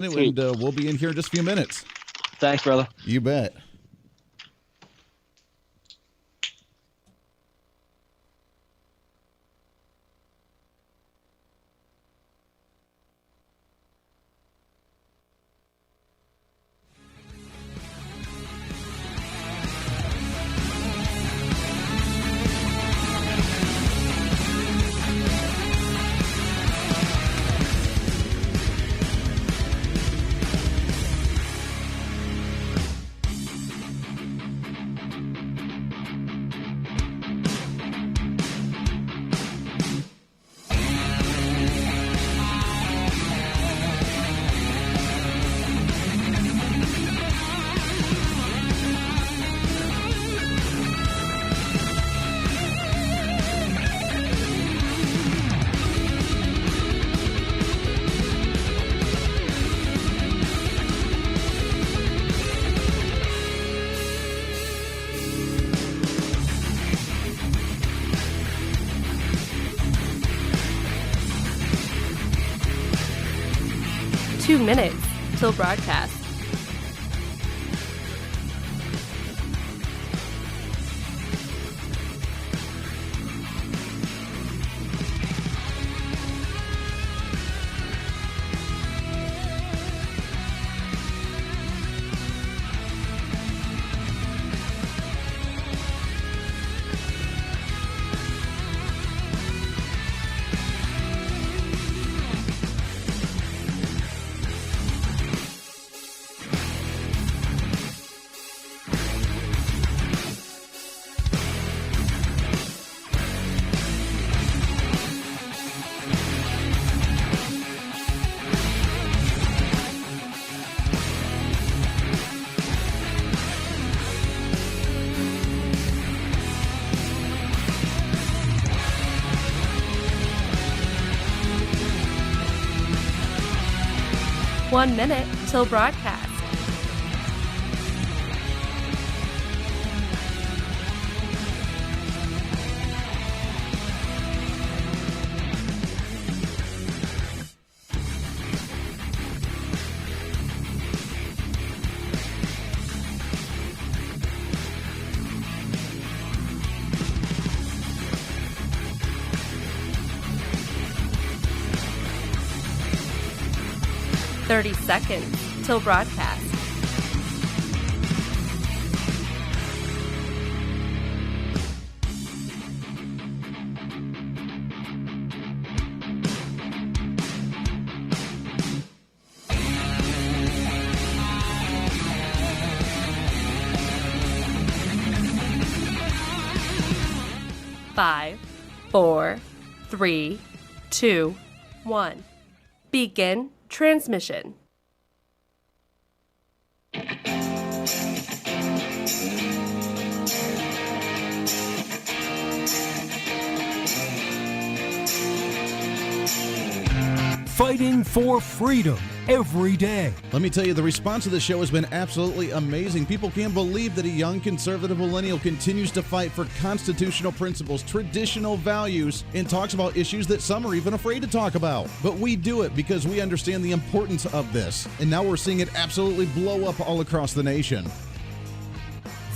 And we'll be in here in just a few minutes. Thanks, brother. You bet. Minutes till broadcast. One minute till broadcast. Thirty seconds till broadcast. Five, 4, 3, 2, 1. Begin transmission. Fighting for freedom every day. Let me tell you, the response to the show has been absolutely amazing. People can't believe that a young conservative millennial continues to fight for constitutional principles, traditional values, and talks about issues that some are even afraid to talk about. But we do it because we understand the importance of this. And now we're seeing it absolutely blow up all across the nation.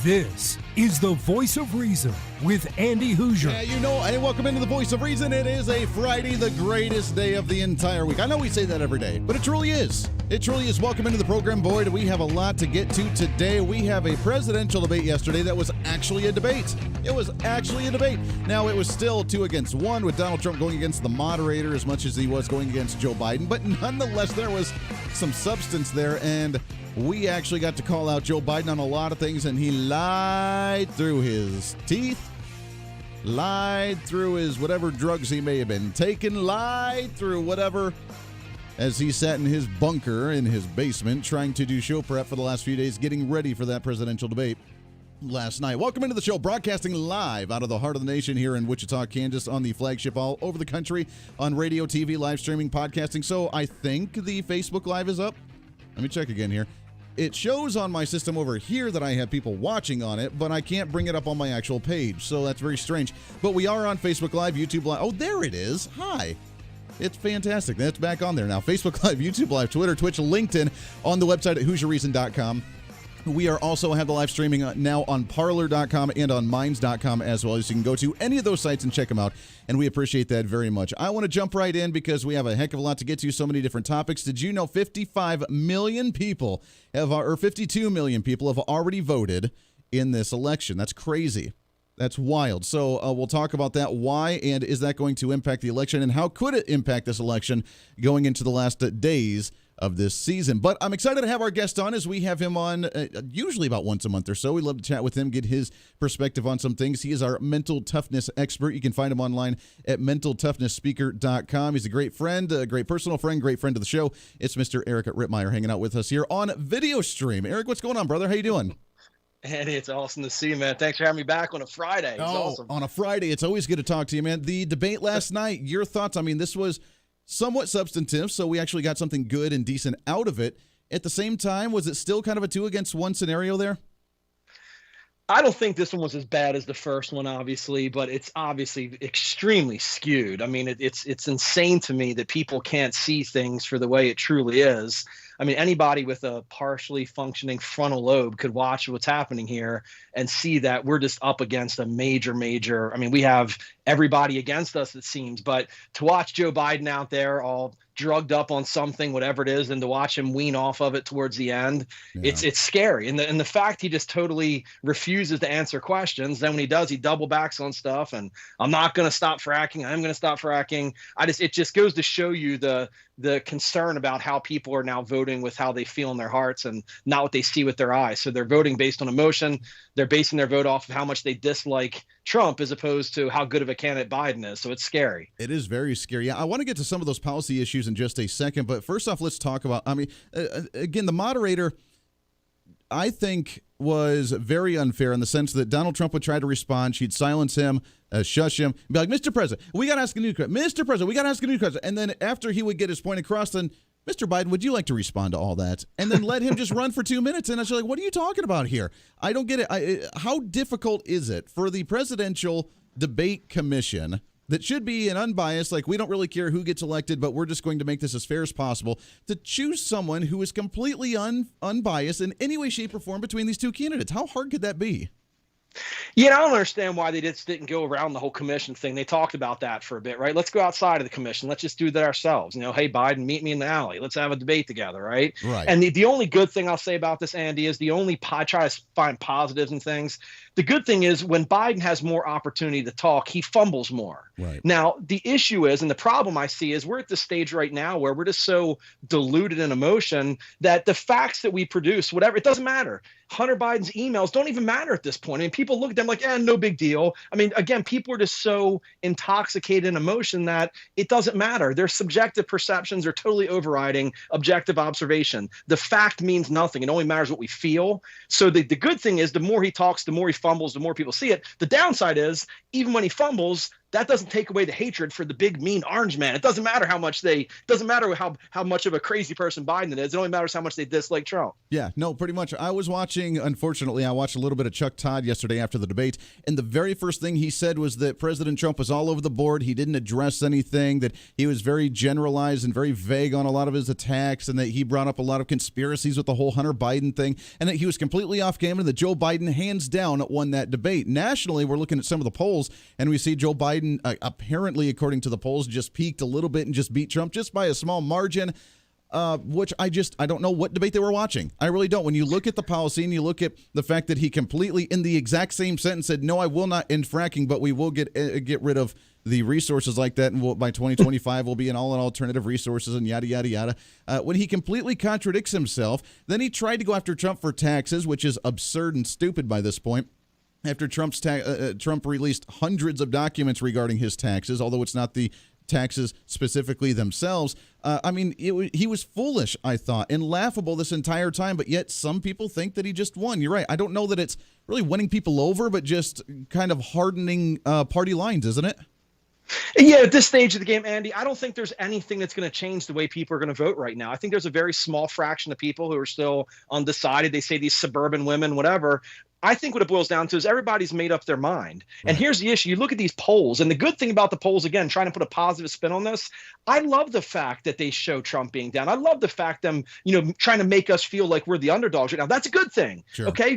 This is the Voice of Reason with Andy Hooser. Yeah, you know, and welcome into the Voice of Reason. It is a Friday, the greatest day of the entire week. I know we say that every day, but it truly is. It truly is. Welcome into the program. Boy, do we have a lot to get to today. We have a presidential debate yesterday that was actually a debate. It was actually a debate. Now, it was still 2 against 1 with Donald Trump going against the moderator as much as he was going against Joe Biden, but nonetheless, there was some substance there, and we actually got to call out Joe Biden on a lot of things, and he lied through his teeth, lied through his whatever drugs he may have been taking, lied through whatever, as he sat in his bunker in his basement trying to do show prep for the last few days, getting ready for that presidential debate last night. Welcome into the show, broadcasting live out of the heart of the nation here in Wichita, Kansas, on the flagship all over the country, on radio, TV, live streaming, podcasting. So I think the Facebook Live is up. Let me check again here. It shows on my system over here that I have people watching on it, but I can't bring it up on my actual page, so that's very strange. But we are on Facebook Live, YouTube Live. Oh, there it is. Hi. It's fantastic. That's back on there now. Facebook Live, YouTube Live, Twitter, Twitch, LinkedIn, on the website at HooserReason.com. We are also have the live streaming now on Parler.com and on Minds.com as well. So you can go to any of those sites and check them out, and we appreciate that very much. I want to jump right in because we have a heck of a lot to get to, so many different topics. Did you know 55 million people or 52 million people have already voted in this election? That's crazy. That's wild. So we'll talk about that. Why, and is that going to impact the election, and how could it impact this election going into the last days of this season? But I'm excited to have our guest on, as we have him on usually about once a month or so. We love to chat with him, get his perspective on some things. He is our mental toughness expert. You can find him online at mentaltoughnessspeaker.com. He's a great friend, a great personal friend, great friend of the show. It's Mr. Eric Rittmeyer hanging out with us here on video stream. Eric, what's going on, brother? How you doing? Andy, it's awesome to see you, man. Thanks for having me back on a Friday. It's awesome. On a Friday. It's always good to talk to you, man. The debate last night, your thoughts? I mean, this was somewhat substantive, so we actually got something good and decent out of it. At the same time, was it still kind of a 2-against-1 scenario there? I don't think this one was as bad as the first one, obviously, but it's obviously extremely skewed. I mean, it's insane to me that people can't see things for the way it truly is. I mean, anybody with a partially functioning frontal lobe could watch what's happening here and see that we're just up against a major, I mean, we have everybody against us, it seems, but to watch Joe Biden out there all drugged up on something, whatever it is, and to watch him wean off of it towards the end, it's scary. And the fact he just totally refuses to answer questions, then when he does, he double backs on stuff, and I'm not going to stop fracking, I'm going to stop fracking. It just goes to show you the concern about how people are now voting with how they feel in their hearts and not what they see with their eyes. So they're voting based on emotion. They're basing their vote off of how much they dislike Trump as opposed to how good of a candidate Biden is. So it's scary. It is very scary. Yeah, I want to get to some of those policy issues in just a second. But first off, let's talk about, again, the moderator, I think, was very unfair in the sense that Donald Trump would try to respond. She'd silence him, shush him, be like, Mr. President, we got to ask a new question. Mr. President, we got to ask a new question. And then after he would get his point across, then, Mr. Biden, would you like to respond to all that? And then let him just run for 2 minutes. And I was like, what are you talking about here? I don't get it. How difficult is it for the Presidential Debate Commission, that should be an unbiased, like, we don't really care who gets elected, but we're just going to make this as fair as possible, to choose someone who is completely unbiased in any way, shape, or form between these two candidates? How hard could that be? Yeah, I don't understand why they just didn't go around the whole commission thing. They talked about that for a bit, right? Let's go outside of the commission. Let's just do that ourselves. Hey, Biden, meet me in the alley. Let's have a debate together, right? Right. And the only good thing I'll say about this, Andy, is I try to find positives in things. The good thing is when Biden has more opportunity to talk, he fumbles more. Right. Now, the issue is, and the problem I see is, we're at the stage right now where we're just so diluted in emotion that the facts that we produce, whatever, it doesn't matter. Hunter Biden's emails don't even matter at this point. I mean, people look at them like, no big deal. I mean, again, people are just so intoxicated in emotion that it doesn't matter. Their subjective perceptions are totally overriding objective observation. The fact means nothing. It only matters what we feel. So the good thing is, the more he talks, the more he fumbles, the more people see it. The downside is, even when he fumbles, that doesn't take away the hatred for the big, mean orange man. It doesn't matter how much doesn't matter how much of a crazy person Biden is. It only matters how much they dislike Trump. Yeah, no, pretty much. I watched a little bit of Chuck Todd yesterday after the debate, and the very first thing he said was that President Trump was all over the board. He didn't address anything, that he was very generalized and very vague on a lot of his attacks, and that he brought up a lot of conspiracies with the whole Hunter Biden thing, and that he was completely off camera, and that Joe Biden hands down won that debate. Nationally, we're looking at some of the polls, and we see Joe Biden apparently, according to the polls, just peaked a little bit and just beat Trump just by a small margin, which I don't know what debate they were watching. I really don't. When you look at the policy and you look at the fact that he completely, in the exact same sentence, said, no, I will not end fracking, but we will get rid of the resources like that, and by 2025 we'll be in all alternative resources and yada, yada, yada. When he completely contradicts himself, then he tried to go after Trump for taxes, which is absurd and stupid by this point. After Trump released hundreds of documents regarding his taxes, although it's not the taxes specifically themselves. He was foolish, I thought, and laughable this entire time, but yet some people think that he just won. You're right. I don't know that it's really winning people over, but just kind of hardening party lines, isn't it? Yeah, at this stage of the game, Andy, I don't think there's anything that's going to change the way people are going to vote right now. I think there's a very small fraction of people who are still undecided. They say these suburban women, whatever. I think what it boils down to is everybody's made up their mind. And here's the issue. You look at these polls, and the good thing about the polls, again, trying to put a positive spin on this, I love the fact that they show Trump being down. I love the fact them, trying to make us feel like we're the underdogs right now. That's a good thing. Sure. Okay.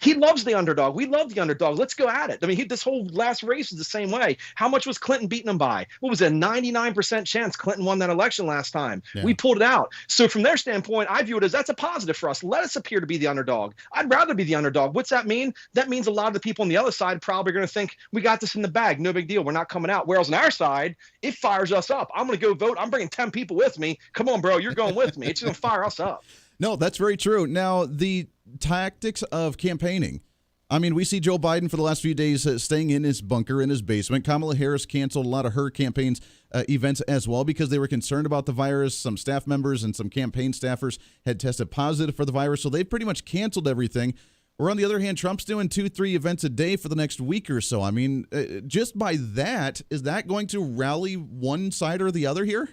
He loves the underdog. We love the underdog. Let's go at it. I mean, this whole last race is the same way. How much was Clinton beating him by? What was it? A 99% chance Clinton won that election last time. Yeah. We pulled it out. So from their standpoint, I view it as that's a positive for us. Let us appear to be the underdog. I'd rather be the underdog. What's that mean? That means a lot of the people on the other side probably going to think we got this in the bag. No big deal. We're not coming out. Whereas on our side, it fires us up. I'm going to go vote. I'm bringing 10 people with me. Come on, bro. You're going with me. It's going to fire us up. No, that's very true. Now, the tactics of campaigning. I mean, we see Joe Biden for the last few days staying in his bunker in his basement. Kamala Harris canceled a lot of her campaign's events as well because they were concerned about the virus. Some staff members and some campaign staffers had tested positive for the virus, so they pretty much canceled everything. Or on the other hand, Trump's doing 2-3 events a day for the next week or so. I mean, just by that, is that going to rally one side or the other here?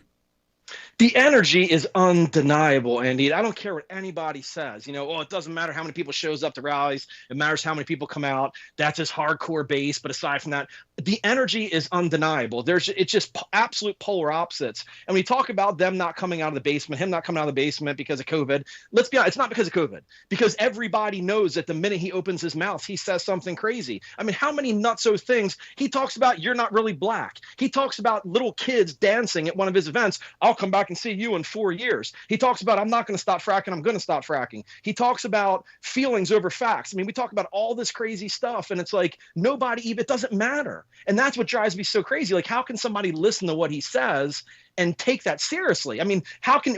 The energy is undeniable, Andy. I don't care what anybody says. It doesn't matter how many people shows up to rallies. It matters how many people come out. That's his hardcore base. But aside from that, the energy is undeniable. It's just absolute polar opposites. And we talk about them not coming out of the basement, him not coming out of the basement because of COVID. Let's be honest, it's not because of COVID. Because everybody knows that the minute he opens his mouth, he says something crazy. I mean, how many nutso things he talks about? You're not really black. He talks about little kids dancing at one of his events. I'll come back and see you in 4 years. He talks about, I'm not going to stop fracking. I'm going to stop fracking. He talks about feelings over facts. I mean, we talk about all this crazy stuff, and it's like it doesn't matter. And that's what drives me so crazy. Like, how can somebody listen to what he says and take that seriously? I mean,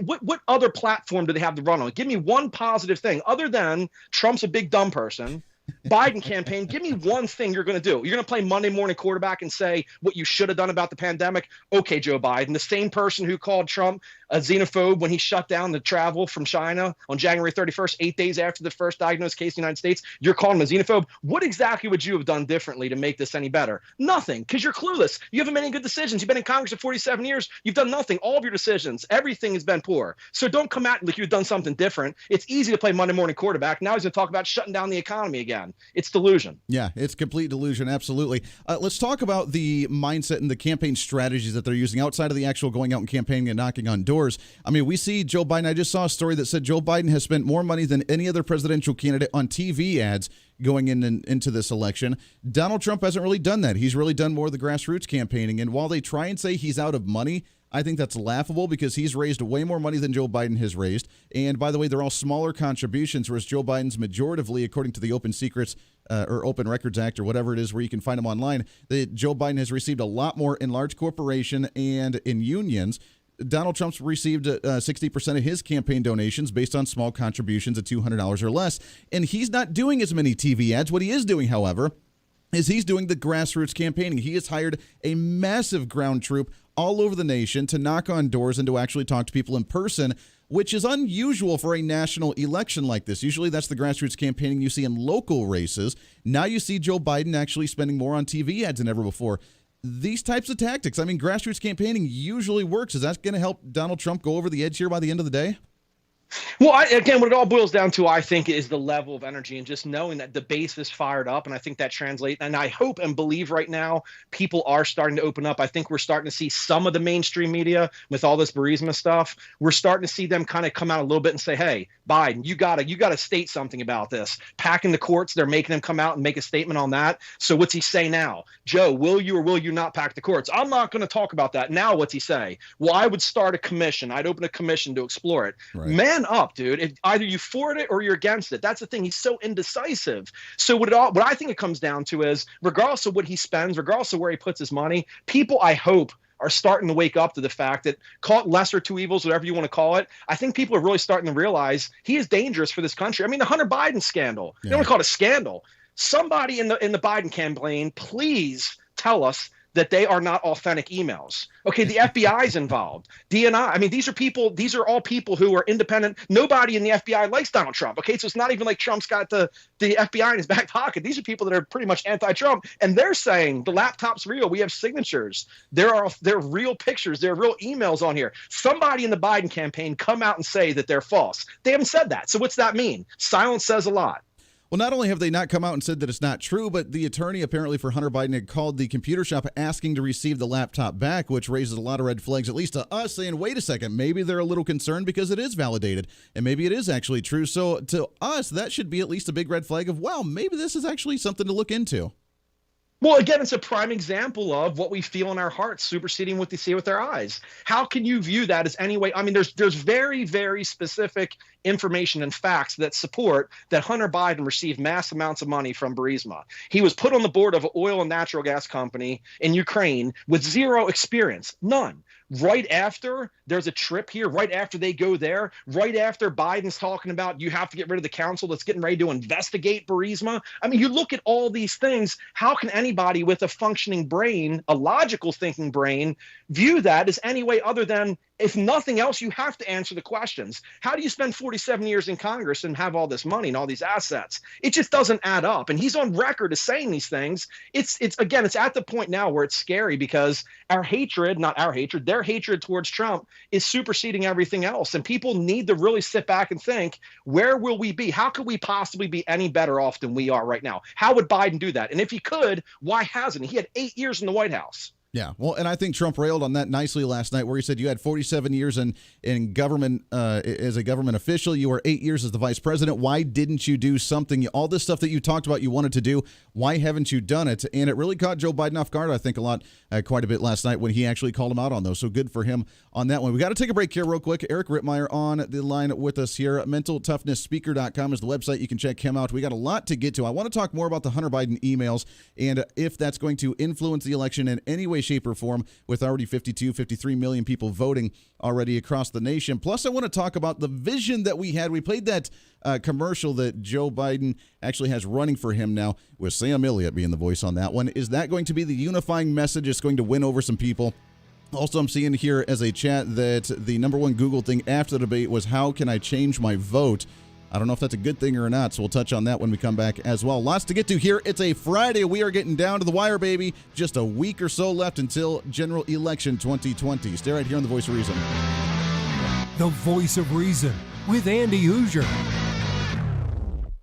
what other platform do they have to run on? Give me one positive thing other than Trump's a big dumb person. Biden campaign, give me one thing you're going to do. You're going to play Monday morning quarterback and say what you should have done about the pandemic. Okay, Joe Biden, the same person who called Trump a xenophobe when he shut down the travel from China on January 31st, 8 days after the first diagnosed case in the United States, you're calling him a xenophobe. What exactly would you have done differently to make this any better? Nothing, because you're clueless. You haven't made any good decisions. You've been in Congress for 47 years. You've done nothing. All of your decisions, everything has been poor. So don't come at like you've done something different. It's easy to play Monday morning quarterback. Now he's going to talk about shutting down the economy again. It's delusion. Yeah, it's complete delusion. Absolutely. Let's talk about the mindset and the campaign strategies that they're using outside of the actual going out and campaigning and knocking on doors. I mean, we see Joe Biden. I just saw a story that said Joe Biden has spent more money than any other presidential candidate on TV ads going into this election. Donald Trump hasn't really done that. He's really done more of the grassroots campaigning. And while they try and say he's out of money, I think that's laughable because he's raised way more money than Joe Biden has raised. And by the way, they're all smaller contributions, whereas Joe Biden's majoritively, according to the Open Secrets or Open Records Act or whatever it is where you can find them online, Joe Biden has received a lot more in large corporation and in unions. Donald Trump's received 60% of his campaign donations based on small contributions of $200 or less. And he's not doing as many TV ads. What he is doing, however, is he's doing the grassroots campaigning. He has hired a massive ground troop all over the nation to knock on doors and to actually talk to people in person, which is unusual for a national election like this. Usually that's the grassroots campaigning you see in local races. Now you see Joe Biden actually spending more on TV ads than ever before. These types of tactics, I mean, grassroots campaigning usually works. Is that going to help Donald Trump go over the edge here by the end of the day? Well, again, what it all boils down to, I think, is the level of energy and just knowing that the base is fired up. And I think that translates. And I hope and believe right now people are starting to open up. I think we're starting to see some of the mainstream media with all this Burisma stuff. We're starting to see them kind of come out a little bit and say, hey, Biden, you gotta state something about this. Packing the courts, they're making him come out and make a statement on that. So what's he say now? Joe, will you or will you not pack the courts? I'm not going to talk about that. Now what's he say? Well, I would start a commission. I'd open a commission to explore it. Right. Man up, dude. Either you for it or you're against it. That's the thing. He's so indecisive. So what I think it comes down to is, regardless of what he spends, regardless of where he puts his money, people, I hope, are starting to wake up to the fact that, call it lesser two evils, whatever you want to call it. I think people are really starting to realize he is dangerous for this country. I mean, the Hunter Biden scandal. Yeah. You don't want to call it a scandal. Somebody in the Biden campaign, please tell us that they are not authentic emails. Okay, the FBI is involved. DNI. I mean, these are all people who are independent. Nobody in the FBI likes Donald Trump. Okay, so it's not even like Trump's got the FBI in his back pocket. These are people that are pretty much anti-Trump, and they're saying the laptop's real. We have signatures. There are real pictures. There are real emails on here. Somebody in the Biden campaign come out and say that they're false. They haven't said that. So what's that mean? Silence says a lot. Well, not only have they not come out and said that it's not true, but the attorney apparently for Hunter Biden had called the computer shop asking to receive the laptop back, which raises a lot of red flags, at least to us, saying, wait a second, maybe they're a little concerned because it is validated and maybe it is actually true. So to us, that should be at least a big red flag of, wow, maybe this is actually something to look into. Well, again, it's a prime example of what we feel in our hearts superseding what they see with our eyes. How can you view that as any way? I mean, there's very, very specific information and facts that support that Hunter Biden received mass amounts of money from Burisma. He was put on the board of an oil and natural gas company in Ukraine with zero experience, none. Right after there's a trip here, right after they go there, right after Biden's talking about you have to get rid of the council that's getting ready to investigate Burisma. I mean, you look at all these things. How can anybody with a functioning brain, a logical thinking brain, view that as any way other than, if nothing else, you have to answer the questions. How do you spend 47 years in Congress and have all this money and all these assets? It just doesn't add up. And he's on record as saying these things. It's at the point now where it's scary because their hatred towards Trump is superseding everything else. And people need to really sit back and think, where will we be? How could we possibly be any better off than we are right now? How would Biden do that? And if he could, why hasn't he? He had 8 years in the White House. Yeah, well, and I think Trump railed on that nicely last night where he said you had 47 years in government as a government official. You were 8 years as the vice president. Why didn't you do something? All this stuff that you talked about you wanted to do, why haven't you done it? And it really caught Joe Biden off guard, I think, quite a bit last night when he actually called him out on those. So good for him on that one. We got to take a break here real quick. Eric Rittmeyer on the line with us here. MentalToughnessSpeaker.com is the website. You can check him out. We got a lot to get to. I want to talk more about the Hunter Biden emails and if that's going to influence the election in any way, shape, or form with already 53 million people voting already across the nation. Plus, I want to talk about the vision that we had. We played that commercial that Joe Biden actually has running for him now with Sam Elliott being the voice on that one. Is that going to be the unifying message? It's going to win over some people. Also, I'm seeing here as a chat that the number one Google thing after the debate was, how can I change my vote? I don't know if that's a good thing or not, so we'll touch on that when we come back as well. Lots to get to here. It's a Friday. We are getting down to the wire, baby. Just a week or so left until General Election 2020. Stay right here on The Voice of Reason. The Voice of Reason with Andy Hooser.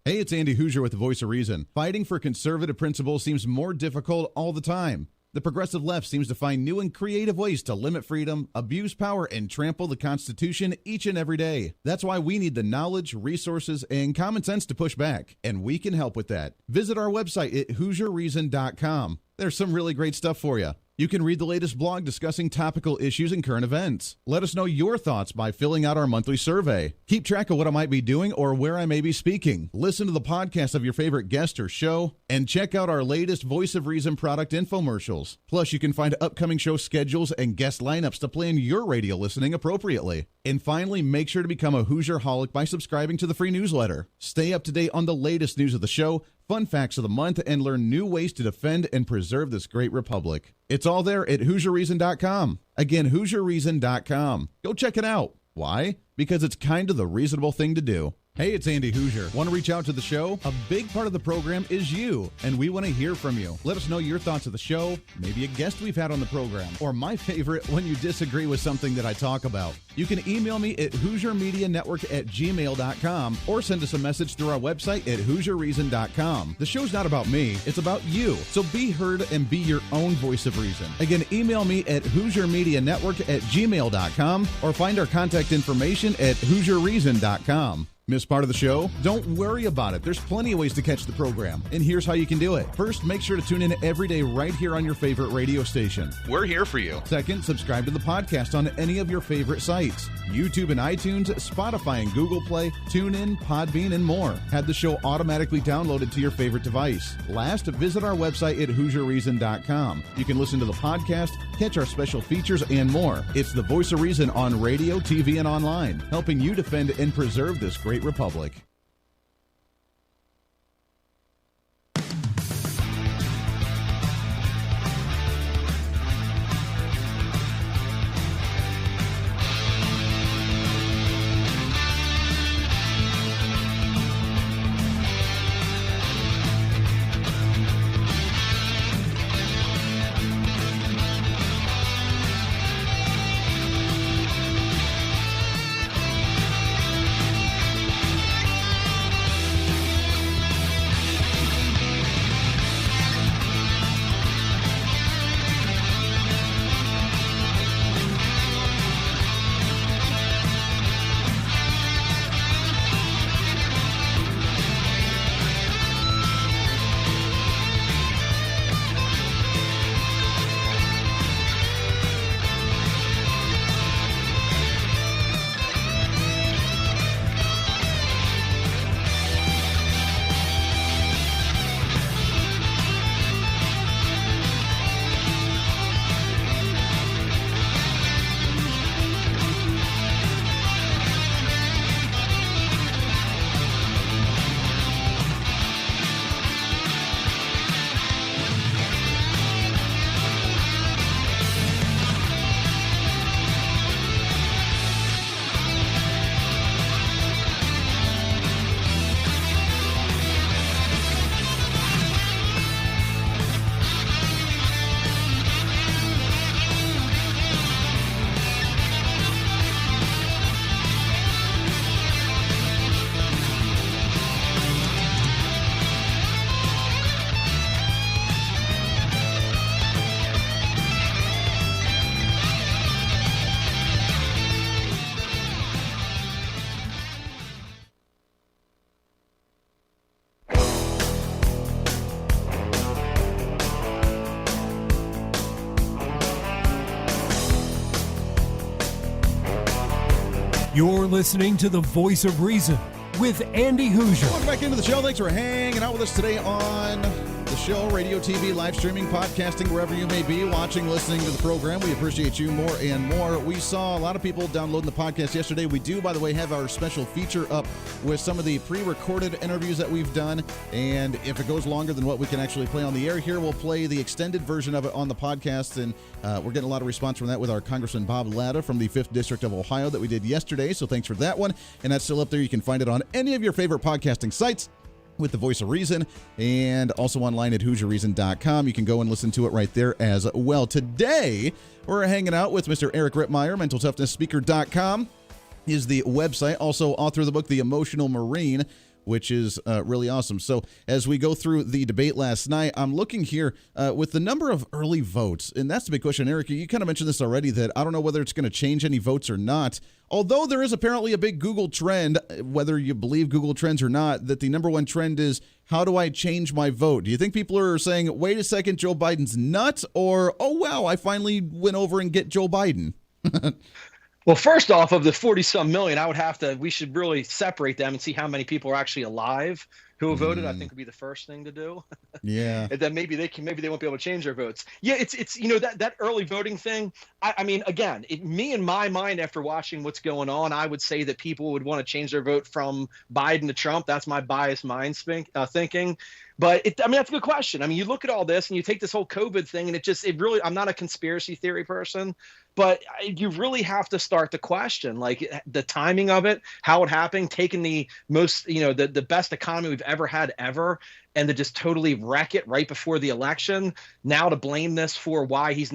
Hey, it's Andy Hooser with The Voice of Reason. Fighting for conservative principles seems more difficult all the time. The progressive left seems to find new and creative ways to limit freedom, abuse power, and trample the Constitution each and every day. That's why we need the knowledge, resources, and common sense to push back, and we can help with that. Visit our website at HooserReason.com. There's some really great stuff for you. You can read the latest blog discussing topical issues and current events. Let us know your thoughts by filling out our monthly survey. Keep track of what I might be doing or where I may be speaking. Listen to the podcast of your favorite guest or show, and check out our latest Voice of Reason product infomercials. Plus, you can find upcoming show schedules and guest lineups to plan your radio listening appropriately. And finally, make sure to become a Hoosier-holic by subscribing to the free newsletter. Stay up to date on the latest news of the show, fun facts of the month, and learn new ways to defend and preserve this great republic. It's all there at HooserReason.com. Again, HooserReason.com. Go check it out. Why? Because it's kind of the reasonable thing to do. Hey, it's Andy Hooser. Want to reach out to the show? A big part of the program is you, and we want to hear from you. Let us know your thoughts of the show, maybe a guest we've had on the program, or my favorite, when you disagree with something that I talk about. You can email me at HooserMediaNetwork@gmail.com or send us a message through our website at HooserReason.com. The show's not about me, it's about you. So be heard and be your own voice of reason. Again, email me at HooserMediaNetwork@gmail.com or find our contact information at HooserReason.com. Miss part of the show? Don't worry about it. There's plenty of ways to catch the program, and here's how you can do it. First, make sure to tune in every day right here on your favorite radio station. We're here for you. Second, subscribe to the podcast on any of your favorite sites. YouTube and iTunes, Spotify and Google Play, TuneIn, Podbean, and more. Have the show automatically downloaded to your favorite device. Last, visit our website at HooserReason.com. You can listen to the podcast, catch our special features, and more. It's the Voice of Reason on radio, TV, and online, helping you defend and preserve this great republic. You're listening to the Voice of Reason with Andy Hooser. Welcome back into the show. Thanks for hanging out with us today on the show, radio, TV, live streaming, podcasting, wherever you may be, watching, listening to the program. We appreciate you more and more. We saw a lot of people downloading the podcast yesterday. We do, by the way, have our special feature up with some of the pre-recorded interviews that we've done. And if it goes longer than what we can actually play on the air here, we'll play the extended version of it on the podcast. And we're getting a lot of response from that with our Congressman Bob Latta from the 5th District of Ohio that we did yesterday. So thanks for that one. And that's still up there. You can find it on any of your favorite podcasting sites with the Voice of Reason, and also online at HooserReason.com. You can go and listen to it right there as well. Today, we're hanging out with Mr. Eric Rittmeyer. MentalToughnessSpeaker.com is the website. Also, author of the book, The Emotional Marine, which is really awesome. So as we go through the debate last night, I'm looking here with the number of early votes, and that's the big question. Eric, you kind of mentioned this already, that I don't know whether it's going to change any votes or not. Although there is apparently a big Google trend, whether you believe Google Trends or not, that the number one trend is, how do I change my vote? Do you think people are saying, wait a second, Joe Biden's nuts? Or, oh, wow, I finally went over and get Joe Biden? Well, first off, of the 40-some million, we should really separate them and see how many people are actually alive who have voted. I think would be the first thing to do. Yeah. And then maybe they won't be able to change their votes. Yeah, it's that early voting thing. I mean, again, me in my mind, after watching what's going on, I would say that people would want to change their vote from Biden to Trump. That's my biased mind thinking. But that's a good question. I mean, you look at all this and you take this whole COVID thing, and it really, I'm not a conspiracy theory person, but you really have to start to question, like, the timing of it, how it happened, taking the most, the best economy we've ever had ever, and to just totally wreck it right before the election. Now to blame this for why Biden's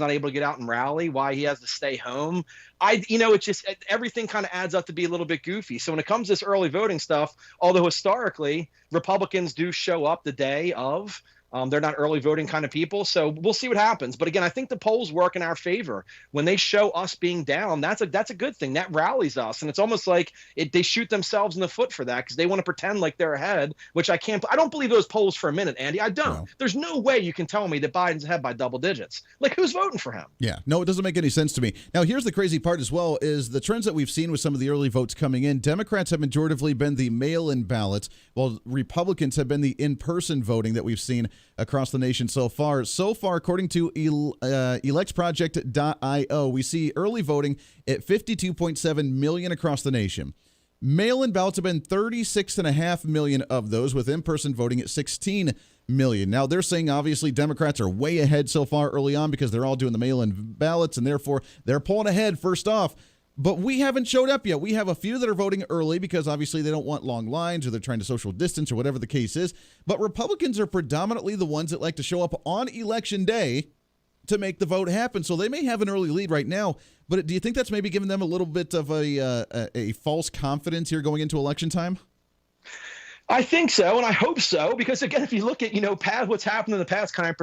not able to get out and rally, why he has to stay home. It's just, everything kind of adds up to be a little bit goofy. So when it comes to this early voting stuff, although historically Republicans do show up the day of, they're not early voting kind of people. So we'll see what happens. But again, I think the polls work in our favor. When they show us being down, that's a good thing. That rallies us. And it's almost like they shoot themselves in the foot for that, because they want to pretend like they're ahead, which I don't believe those polls for a minute, Andy. I don't. No. There's no way you can tell me that Biden's ahead by double digits. Like, who's voting for him? Yeah, no, it doesn't make any sense to me. Now, here's the crazy part as well, is the trends that we've seen with some of the early votes coming in. Democrats have majoritively been the mail-in ballots, while Republicans have been the in-person voting that we've seen across the nation so far. So far, according to electproject.io, we see early voting at 52.7 million across the nation. Mail-in ballots have been 36.5 million of those, with in-person voting at 16 million. Now, they're saying obviously Democrats are way ahead so far early on because they're all doing the mail-in ballots, and therefore they're pulling ahead first off. But we haven't showed up yet. We have a few that are voting early because obviously they don't want long lines, or they're trying to social distance, or whatever the case is. But Republicans are predominantly the ones that like to show up on Election Day to make the vote happen. So they may have an early lead right now. But do you think that's maybe giving them a little bit of a false confidence here going into election time? I think so, and I hope so, because again, if you look at what's happened in the past, kind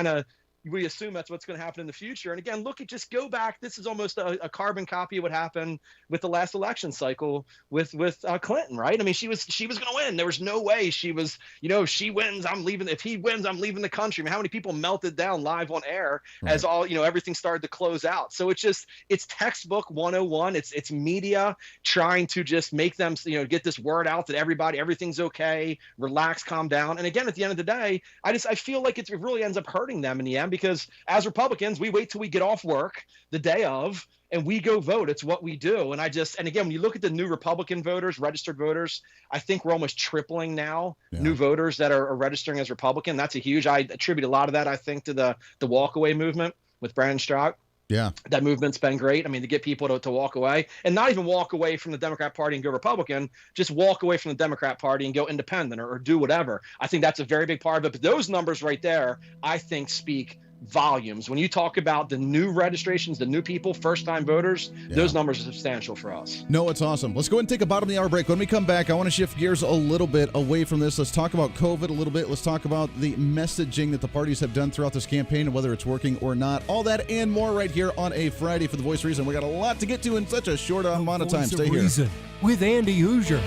of we assume that's what's going to happen in the future. And again, just go back. This is almost a carbon copy of what happened with the last election cycle with Clinton, right? I mean, she was going to win. There was no way she was, if she wins, I'm leaving. If he wins, I'm leaving the country. I mean, how many people melted down live on air as everything started to close out? So it's textbook 101. It's media trying to just make them, get this word out that everything's okay, relax, calm down. And again, at the end of the day, I feel like it really ends up hurting them in the end, because as Republicans, we wait till we get off work the day of and we go vote. It's what we do. And again, when you look at the new Republican voters, registered voters, I think we're almost tripling now new voters that are registering as Republican. That's I attribute a lot of that, I think, to the walkaway movement with Brandon Stroud. Yeah, that movement's been great. I mean, to get people to walk away, and not even walk away from the Democrat Party and go Republican, just walk away from the Democrat Party and go independent or do whatever. I think that's a very big part of it. But those numbers right there, I think, speak volumes. When you talk about the new registrations, the new people, first-time voters, those numbers are substantial for us. No, it's awesome. Let's go ahead and take a bottom of the hour break. When we come back, I want to shift gears a little bit away from this. Let's talk about COVID a little bit. Let's talk about the messaging that the parties have done throughout this campaign and whether it's working or not. All that and more right here on a Friday for The Voice of Reason. We got a lot to get to in such a short amount of time. Stay here. Reason with Andy Hooser.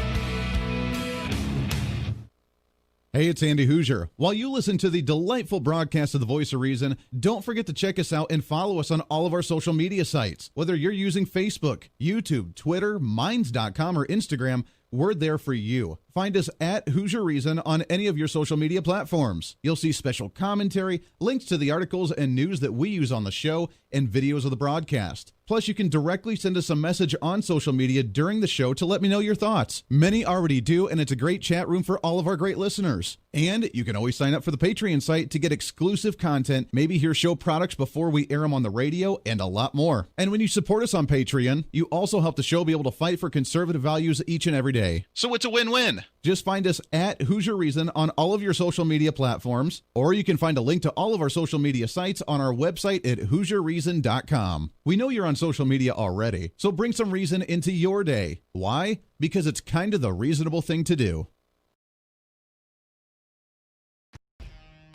Hey, it's Andy Hooser. While you listen to the delightful broadcast of the Voice of Reason, don't forget to check us out and follow us on all of our social media sites. Whether you're using Facebook, YouTube, Twitter, Minds.com, or Instagram, we're there for you. Find us at Hooser Reason on any of your social media platforms. You'll see special commentary, links to the articles and news that we use on the show, and videos of the broadcast. Plus, you can directly send us a message on social media during the show to let me know your thoughts. Many already do, and it's a great chat room for all of our great listeners. And you can always sign up for the Patreon site to get exclusive content, maybe hear show products before we air them on the radio, and a lot more. And when you support us on Patreon, you also help the show be able to fight for conservative values each and every day. So it's a win-win. Just find us at Hooser Reason on all of your social media platforms, or you can find a link to all of our social media sites on our website at HooserReason.com. We know you're on social media already, so bring some reason into your day. Why? Because it's kind of the reasonable thing to do.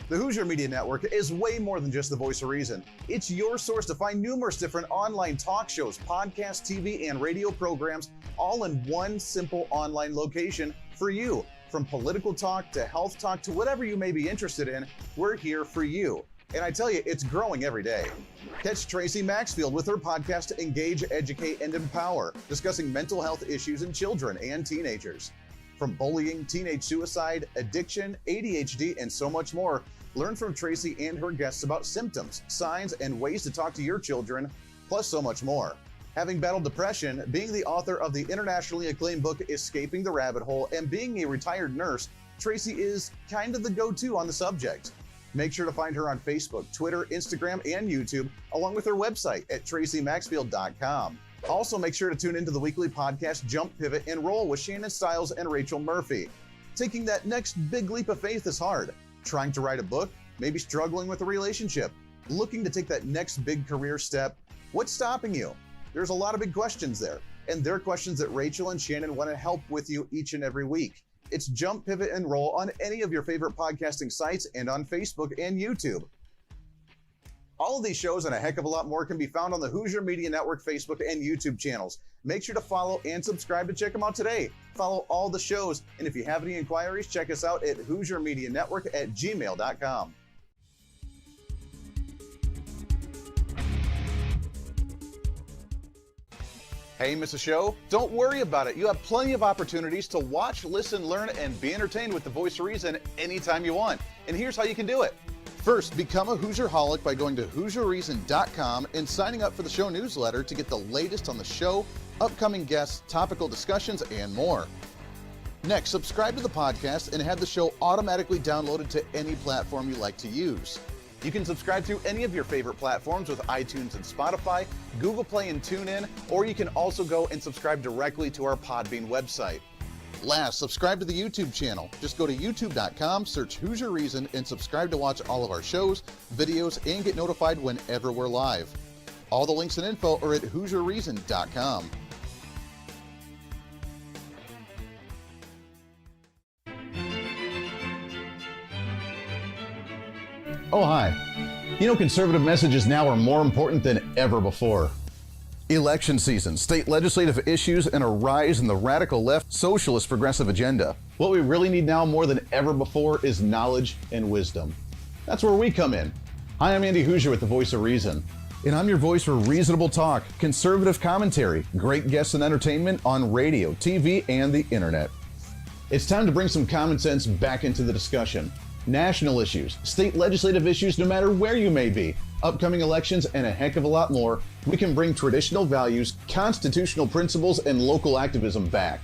The Hooser Media Network is way more than just the voice of reason. It's your source to find numerous different online talk shows, podcasts, TV, and radio programs, all in one simple online location for you. From political talk to health talk to whatever you may be interested in, we're here for you. And I tell you, it's growing every day. Catch Tracy Maxfield with her podcast Engage, Educate, and Empower, discussing mental health issues in children and teenagers. From bullying, teenage suicide, addiction, ADHD, and so much more, learn from Tracy and her guests about symptoms, signs, and ways to talk to your children, plus so much more. Having battled depression, being the author of the internationally acclaimed book Escaping the Rabbit Hole, and being a retired nurse, Tracy is kind of the go-to on the subject. Make sure to find her on Facebook, Twitter, Instagram, and YouTube, along with her website at tracymaxfield.com. Also, make sure to tune into the weekly podcast Jump, Pivot, and Roll with Shannon Stiles and Rachel Murphy. Taking that next big leap of faith is hard. Trying to write a book, maybe struggling with a relationship, looking to take that next big career step. What's stopping you? There's a lot of big questions there, and they're questions that Rachel and Shannon want to help with you each and every week. It's Jump, Pivot, and Roll on any of your favorite podcasting sites and on Facebook and YouTube. All of these shows and a heck of a lot more can be found on the Hooser Media Network Facebook and YouTube channels. Make sure to follow and subscribe to check them out today. Follow all the shows, and if you have any inquiries, check us out at HooserMediaNetwork@gmail.com. Hey, miss a show? Don't worry about it. You have plenty of opportunities to watch, listen, learn, and be entertained with the Voice of Reason anytime you want. And here's how you can do it. First, become a Hooserholic by going to HooserReason.com and signing up for the show newsletter to get the latest on the show, upcoming guests, topical discussions, and more. Next, subscribe to the podcast and have the show automatically downloaded to any platform you like to use. You can subscribe through any of your favorite platforms with iTunes and Spotify, Google Play and TuneIn, or you can also go and subscribe directly to our Podbean website. Last, subscribe to the YouTube channel. Just go to youtube.com, search Hooser Reason, and subscribe to watch all of our shows, videos, and get notified whenever we're live. All the links and info are at HooserReason.com. Oh, hi. You know, conservative messages now are more important than ever before. Election season, state legislative issues, and a rise in the radical left socialist progressive agenda. What we really need now more than ever before is knowledge and wisdom. That's where we come in. Hi, I'm Andy Hooser with the Voice of Reason. And I'm your voice for reasonable talk, conservative commentary, great guests and entertainment on radio, TV, and the internet. It's time to bring some common sense back into the discussion. National issues, state legislative issues, no matter where you may be, upcoming elections, and a heck of a lot more, we can bring traditional values, constitutional principles, and local activism back.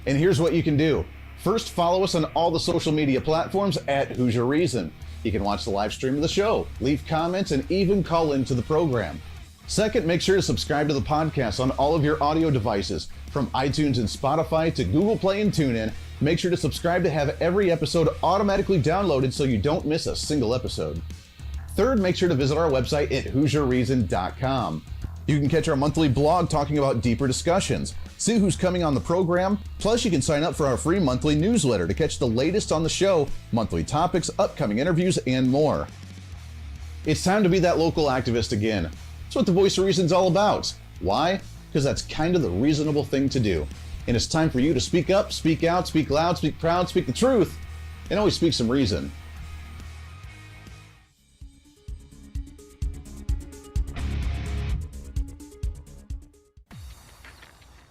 And here's what you can do. First, follow us on all the social media platforms at Hooser Reason. You can watch the live stream of the show, leave comments, and even call into the program. Second, make sure to subscribe to the podcast on all of your audio devices, from iTunes and Spotify to Google Play and TuneIn. Make sure to subscribe to have every episode automatically downloaded so you don't miss a single episode. Third, make sure to visit our website at HooserReason.com. You can catch our monthly blog talking about deeper discussions, see who's coming on the program, plus you can sign up for our free monthly newsletter to catch the latest on the show, monthly topics, upcoming interviews, and more. It's time to be that local activist again. That's what the Voice of Reason's all about. Why? Because that's kind of the reasonable thing to do. And it's time for you to speak up, speak out, speak loud, speak proud, speak the truth, and always speak some reason.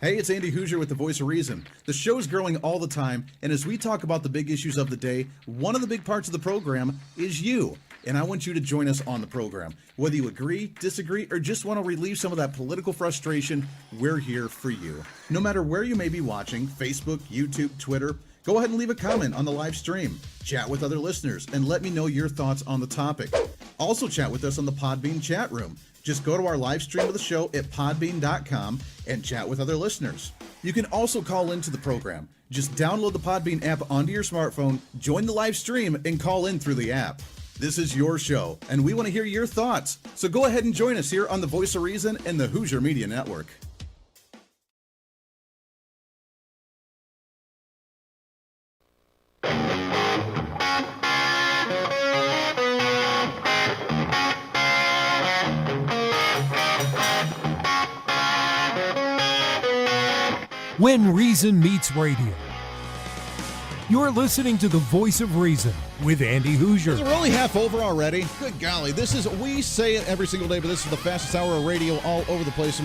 Hey, it's Andy Hooser with the Voice of Reason. The show's growing all the time, and as we talk about the big issues of the day, one of the big parts of the program is you. And I want you to join us on the program. Whether you agree, disagree, or just want to relieve some of that political frustration, we're here for you. No matter where you may be watching, Facebook, YouTube, Twitter, go ahead and leave a comment on the live stream. Chat with other listeners and let me know your thoughts on the topic. Also chat with us on the Podbean chat room. Just go to our live stream of the show at podbean.com and chat with other listeners. You can also call into the program. Just download the Podbean app onto your smartphone, join the live stream, and call in through the app. This is your show, and we want to hear your thoughts. So go ahead and join us here on the Voice of Reason and the Hooser Media Network. When Reason Meets Radio. You're listening to the Voice of Reason with Andy Hooser. Is it really half over already? Good golly. We say it every single day, but this is the fastest hour of radio all over the place. Or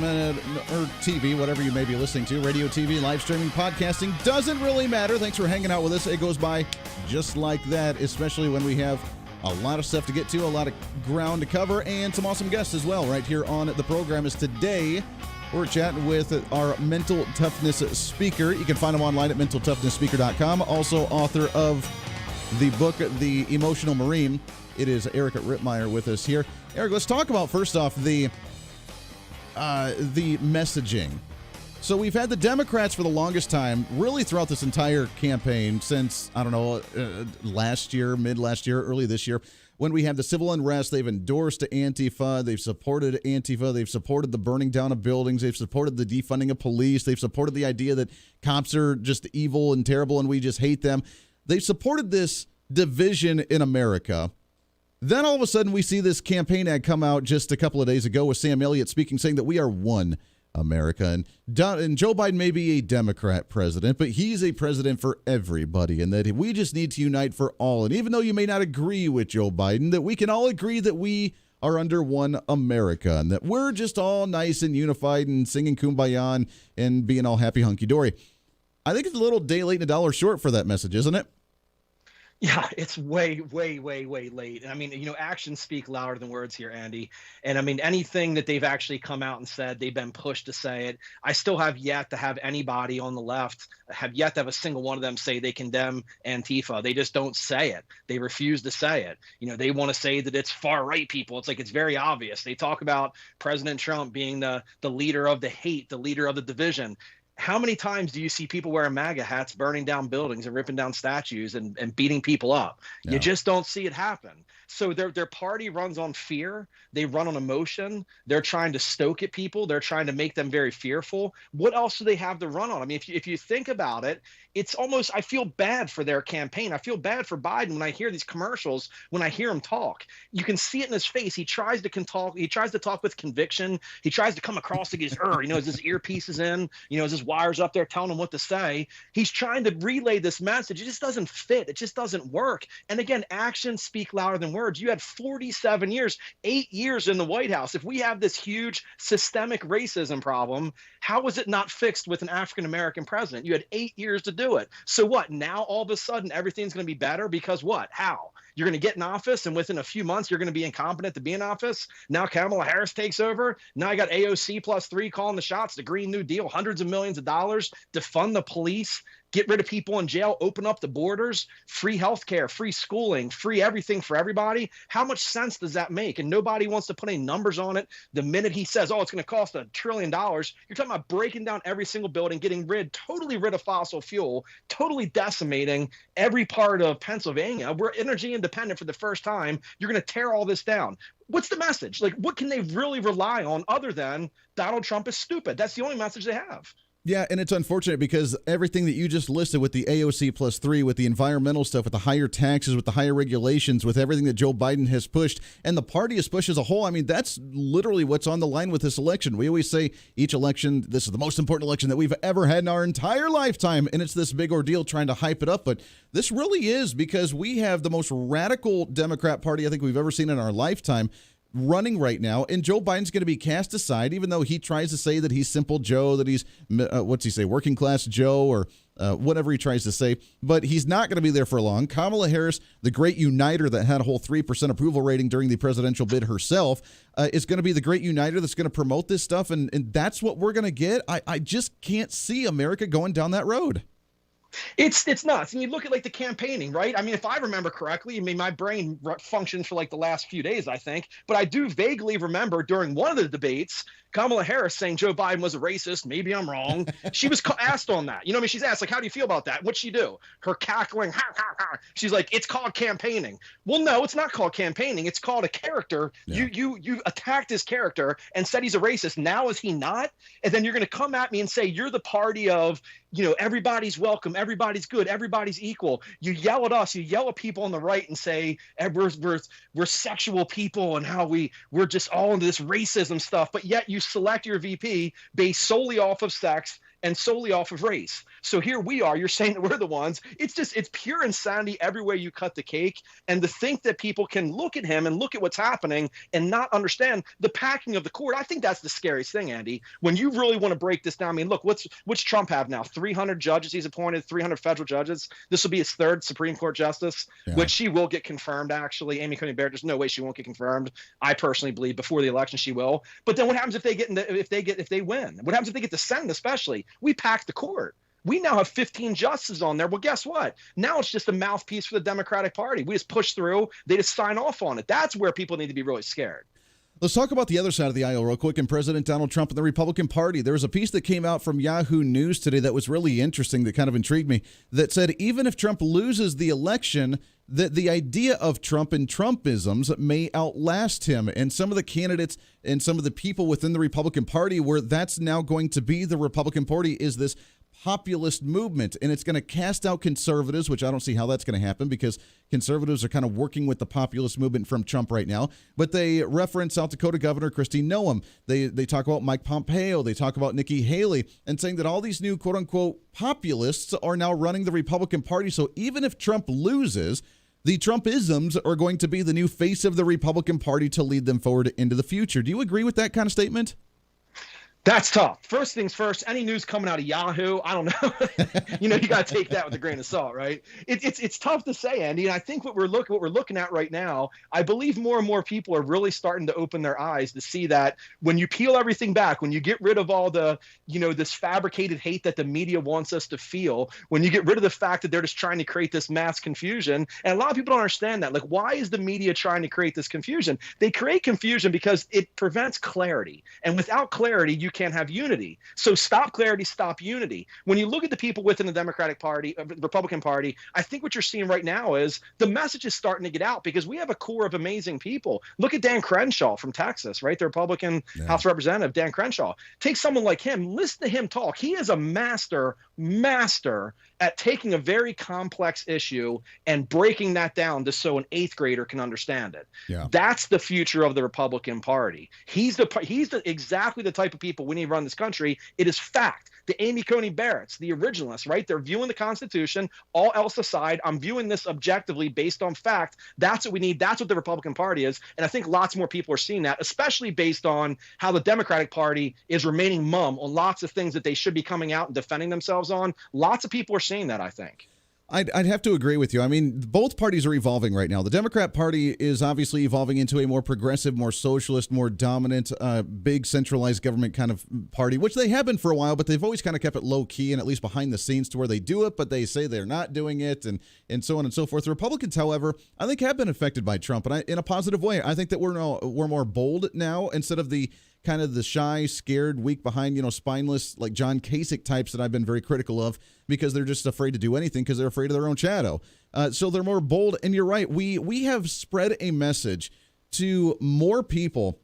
TV, whatever you may be listening to. Radio, TV, live streaming, podcasting. Doesn't really matter. Thanks for hanging out with us. It goes by just like that, especially when we have a lot of stuff to get to, a lot of ground to cover, and some awesome guests as well right here on the program. Is today we're chatting with our mental toughness speaker. You can find him online at mentaltoughnesspeaker.com. Also author of the book, The Emotional Marine. It is Eric Rittmeyer with us here. Eric, let's talk about, first off, the messaging. So we've had the Democrats for the longest time, really throughout this entire campaign since, last year, mid-last year, early this year, when we had the civil unrest. They've endorsed Antifa. They've supported Antifa. They've supported the burning down of buildings. They've supported the defunding of police. They've supported the idea that cops are just evil and terrible and we just hate them. They've supported this division in America. Then all of a sudden we see this campaign ad come out just a couple of days ago with Sam Elliott speaking, saying that we are one America. And Joe Biden may be a Democrat president, but he's a president for everybody, and that we just need to unite for all. And even though you may not agree with Joe Biden, that we can all agree that we are under one America and that we're just all nice and unified and singing Kumbaya and being all happy hunky-dory. I think it's a little day late and a dollar short for that message, isn't it? Yeah, it's way, way, way, way late. I mean, actions speak louder than words here, Andy. And I mean, anything that they've actually come out and said, they've been pushed to say it. I still have yet to have anybody on the left, have yet to have a single one of them say they condemn Antifa. They just don't say it. They refuse to say it. They want to say that it's far right people. It's like, it's very obvious. They talk about President Trump being the leader of the hate, the leader of the division. How many times do you see people wearing MAGA hats, burning down buildings and ripping down statues and beating people up? Yeah. You just don't see it happen. So their party runs on fear. They run on emotion. They're trying to stoke at people. They're trying to make them very fearful. What else do they have to run on? I mean, if you think about it, it's almost, I feel bad for their campaign. I feel bad for Biden when I hear these commercials, when I hear him talk. You can see it in his face. He tries to talk. He tries to talk with conviction. He tries to come across like he's, as his earpiece is in, as his wires up there telling him what to say. He's trying to relay this message. It just doesn't fit. It just doesn't work. And again, actions speak louder than words. You had 47 years, 8 years in the White House. If we have this huge systemic racism problem, how was it not fixed with an African-American president? You had 8 years to do it. So what? Now all of a sudden everything's going to be better because what? How? You're going to get in office and within a few months you're going to be incompetent to be in office. Now Kamala Harris takes over. Now I got AOC +3 calling the shots, the Green New Deal, hundreds of millions of dollars to fund the police, get rid of people in jail, open up the borders, free healthcare, free schooling, free everything for everybody. How much sense does that make? And nobody wants to put any numbers on it. The minute he says, it's going to cost $1 trillion, you're talking about breaking down every single building, getting totally rid of fossil fuel, totally decimating every part of Pennsylvania. We're energy independent for the first time. You're going to tear all this down. What's the message? Like, what can they really rely on other than Donald Trump is stupid? That's the only message they have. Yeah, and it's unfortunate because everything that you just listed with the AOC plus 3, with the environmental stuff, with the higher taxes, with the higher regulations, with everything that Joe Biden has pushed, and the party has pushed as a whole, I mean, that's literally what's on the line with this election. We always say each election, this is the most important election that we've ever had in our entire lifetime, and it's this big ordeal trying to hype it up, but this really is, because we have the most radical Democrat party I think we've ever seen in our lifetime running right now, and Joe Biden's going to be cast aside, even though he tries to say that he's simple Joe, that he's, what's he say, working class Joe, or whatever he tries to say, but he's not going to be there for long. Kamala Harris, the great uniter that had a whole 3% approval rating during the presidential bid herself, is going to be the great uniter that's going to promote this stuff, and that's what we're going to get. I just can't see America going down that road. It's nuts. And you look at like the campaigning, right? I mean, if I remember correctly, I mean, my brain functions for like the last few days, I think, but I do vaguely remember during one of the debates, Kamala Harris saying Joe Biden was a racist. Maybe I'm wrong. She was asked on that. You know what I mean? She's asked, like, how do you feel about that? What'd she do? Her cackling, ha, ha, ha. She's like, it's called campaigning. Well, no, it's not called campaigning. It's called a character. Yeah. You attacked his character and said he's a racist. Now is he not? And then you're going to come at me and say you're the party of, you know, everybody's welcome, everybody's good, everybody's equal. You yell at us, you yell at people on the right and say we're sexual people and how we're just all into this racism stuff, but yet you select your VP based solely off of sex and solely off of race. So here we are, you're saying that we're the ones. It's pure insanity every way you cut the cake. And to think that people can look at him and look at what's happening and not understand the packing of the court, I think that's the scariest thing, Andy. When you really want to break this down, I mean, look, what's Trump have now? 300 judges he's appointed, 300 federal judges. This will be his third Supreme Court justice, which she will get confirmed, actually. Amy Coney Barrett, there's no way she won't get confirmed. I personally believe before the election she will. But then what happens if they win? What happens if they get the Senate, especially? We packed the court. We now have 15 justices on there. Well, guess what? Now it's just a mouthpiece for the Democratic Party. We just push through. They just sign off on it. That's where people need to be really scared. Let's talk about the other side of the aisle real quick, and President Donald Trump and the Republican Party. There was a piece that came out from Yahoo News today that was really interesting, that kind of intrigued me, that said even if Trump loses the election, that the idea of Trump and Trumpisms may outlast him. And some of the candidates and some of the people within the Republican Party, where that's now going to be the Republican Party, is this populist movement, and it's going to cast out conservatives, which I don't see how that's going to happen, because conservatives are kind of working with the populist movement from Trump right now. But they reference South Dakota Governor Kristi Noem. They talk about Mike Pompeo. They talk about Nikki Haley, and saying that all these new quote-unquote populists are now running the Republican Party. So even if Trump loses, the Trumpisms are going to be the new face of the Republican Party to lead them forward into the future. Do you agree with that kind of statement? That's tough. First things first, any news coming out of Yahoo, I don't know. You got to take that with a grain of salt, right? It's tough to say, Andy. And I think what we're looking at right now, I believe more and more people are really starting to open their eyes to see that when you peel everything back, when you get rid of all the, this fabricated hate that the media wants us to feel, when you get rid of the fact that they're just trying to create this mass confusion, and a lot of people don't understand that. Like, why is the media trying to create this confusion? They create confusion because it prevents clarity. And without clarity, you can't have unity. So stop clarity, stop unity. When you look at the people within the Democratic Party, Republican Party, I think what you're seeing right now is the message is starting to get out, because we have a core of amazing people. Look at Dan Crenshaw from Texas, right? The Republican House Representative, Dan Crenshaw. Take someone like him, listen to him talk. He is a master at taking a very complex issue and breaking that down just so an eighth grader can understand it. Yeah. That's the future of the Republican Party. He's exactly the type of people we need to run this country. It is fact. The Amy Coney Barretts, the originalists, right? They're viewing the Constitution, all else aside. I'm viewing this objectively based on fact. That's what we need. That's what the Republican Party is. And I think lots more people are seeing that, especially based on how the Democratic Party is remaining mum on lots of things that they should be coming out and defending themselves on. Lots of people are seeing that, I think. I'd have to agree with you. I mean, both parties are evolving right now. The Democrat Party is obviously evolving into a more progressive, more socialist, more dominant, big centralized government kind of party, which they have been for a while, but they've always kind of kept it low key and at least behind the scenes to where they do it, but they say they're not doing it, and so on and so forth. The Republicans, however, I think have been affected by Trump, and in a positive way. I think that we're more bold now, instead of the kind of the shy, scared, weak behind, spineless, like John Kasich types that I've been very critical of, because they're just afraid to do anything because they're afraid of their own shadow. So they're more bold. And you're right. We have spread a message to more people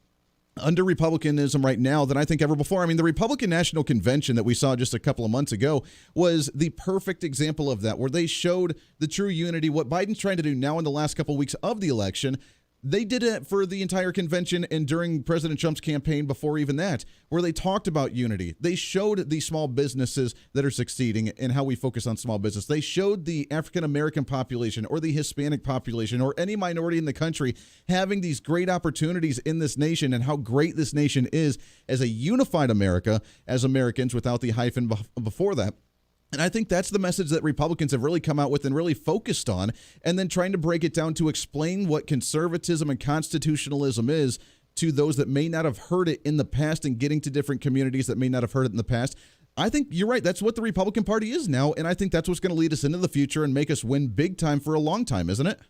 under Republicanism right now than I think ever before. I mean, the Republican National Convention that we saw just a couple of months ago was the perfect example of that, where they showed the true unity. What Biden's trying to do now in the last couple of weeks of the election, they did it for the entire convention and during President Trump's campaign before even that, where they talked about unity. They showed the small businesses that are succeeding and how we focus on small business. They showed the African-American population or the Hispanic population or any minority in the country having these great opportunities in this nation and how great this nation is as a unified America, as Americans without the hyphen before that. And I think that's the message that Republicans have really come out with and really focused on, and then trying to break it down to explain what conservatism and constitutionalism is to those that may not have heard it in the past and getting to different communities that may not have heard it in the past. I think you're right. That's what the Republican Party is now, and I think that's what's going to lead us into the future and make us win big time for a long time, isn't it?